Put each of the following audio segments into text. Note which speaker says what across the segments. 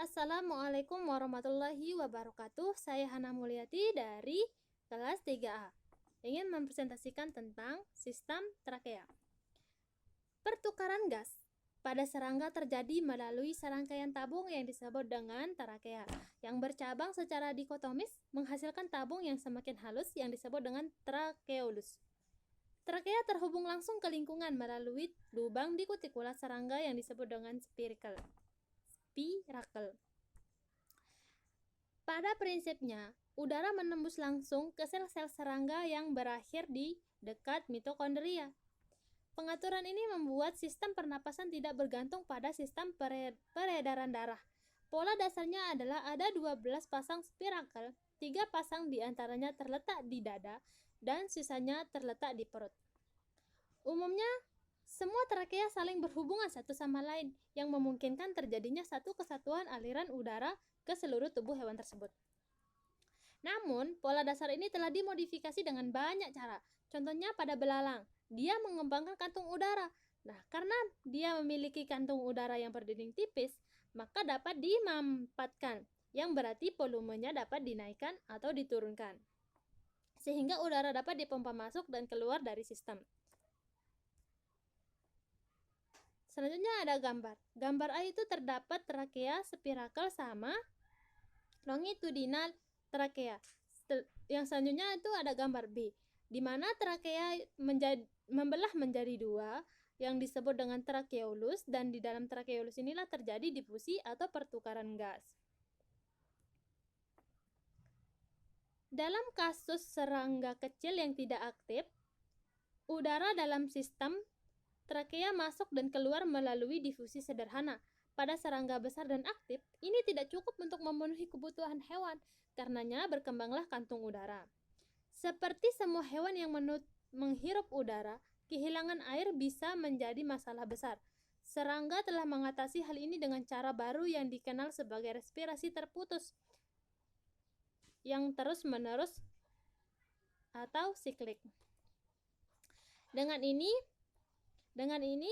Speaker 1: Assalamualaikum warahmatullahi wabarakatuh. Saya Hana Mulyati dari kelas 3A. Ingin mempresentasikan tentang sistem trakea. Pertukaran gas pada serangga terjadi melalui serangkaian tabung yang disebut dengan trakea, yang bercabang secara dikotomis menghasilkan tabung yang semakin halus yang disebut dengan trakeolus. Trakea terhubung langsung ke lingkungan melalui lubang di kutikula serangga yang disebut dengan spirakel. Pada prinsipnya, udara menembus langsung ke sel-sel serangga yang berakhir di dekat mitokondria. Pengaturan ini membuat sistem pernapasan tidak bergantung pada sistem peredaran darah. Pola dasarnya adalah ada 12 pasang spirakel, 3 pasang diantaranya terletak di dada, dan sisanya terletak di perut. Umumnya, semua trakea saling berhubungan satu sama lain, yang memungkinkan terjadinya satu kesatuan aliran udara ke seluruh tubuh hewan tersebut. Namun, pola dasar ini telah dimodifikasi dengan banyak cara. Contohnya pada belalang, dia mengembangkan kantung udara. Nah, karena dia memiliki kantung udara yang berdinding tipis, maka dapat dimampatkan, yang berarti volumenya dapat dinaikkan atau diturunkan, sehingga udara dapat dipompa masuk dan keluar dari sistem. Selanjutnya ada gambar. Gambar A itu terdapat trakea spirakel sama longitudinal trakea. Yang selanjutnya itu ada gambar B, di mana trakea membelah menjadi dua, yang disebut dengan trakeolus, dan di dalam trakeolus inilah terjadi difusi atau pertukaran gas. Dalam kasus serangga kecil yang tidak aktif, udara dalam sistem trakea masuk dan keluar melalui difusi sederhana. Pada serangga besar dan aktif, ini tidak cukup untuk memenuhi kebutuhan hewan, karenanya berkembanglah kantung udara. Seperti semua hewan yang menghirup udara, kehilangan air bisa menjadi masalah besar. Serangga telah mengatasi hal ini dengan cara baru yang dikenal sebagai respirasi terputus, yang terus-menerus atau siklik. Dengan ini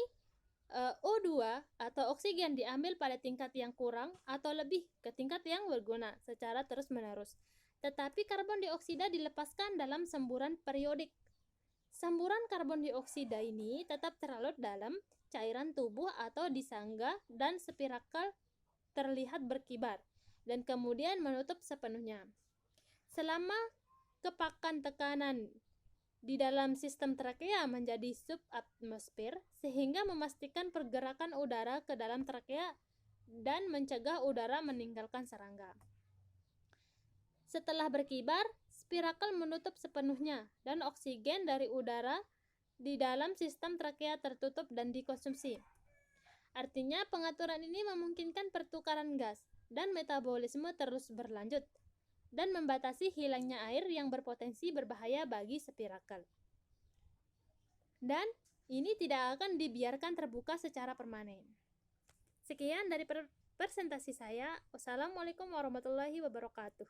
Speaker 1: O2 atau oksigen diambil pada tingkat yang kurang atau lebih ke tingkat yang berguna secara terus-menerus. Tetapi karbon dioksida dilepaskan dalam semburan periodik. Semburan karbon dioksida ini tetap terlarut dalam cairan tubuh atau di sangga, dan spirakel terlihat berkibar dan kemudian menutup sepenuhnya. Selama kepakan tekanan di dalam sistem trakea menjadi subatmosfer, sehingga memastikan pergerakan udara ke dalam trakea dan mencegah udara meninggalkan serangga. Setelah berkibar, spirakel menutup sepenuhnya dan oksigen dari udara di dalam sistem trakea tertutup dan dikonsumsi. Artinya, pengaturan ini memungkinkan pertukaran gas dan metabolisme terus berlanjut dan membatasi hilangnya air yang berpotensi berbahaya bagi spirakel. Dan ini tidak akan dibiarkan terbuka secara permanen. Sekian dari presentasi saya. Wassalamualaikum warahmatullahi wabarakatuh.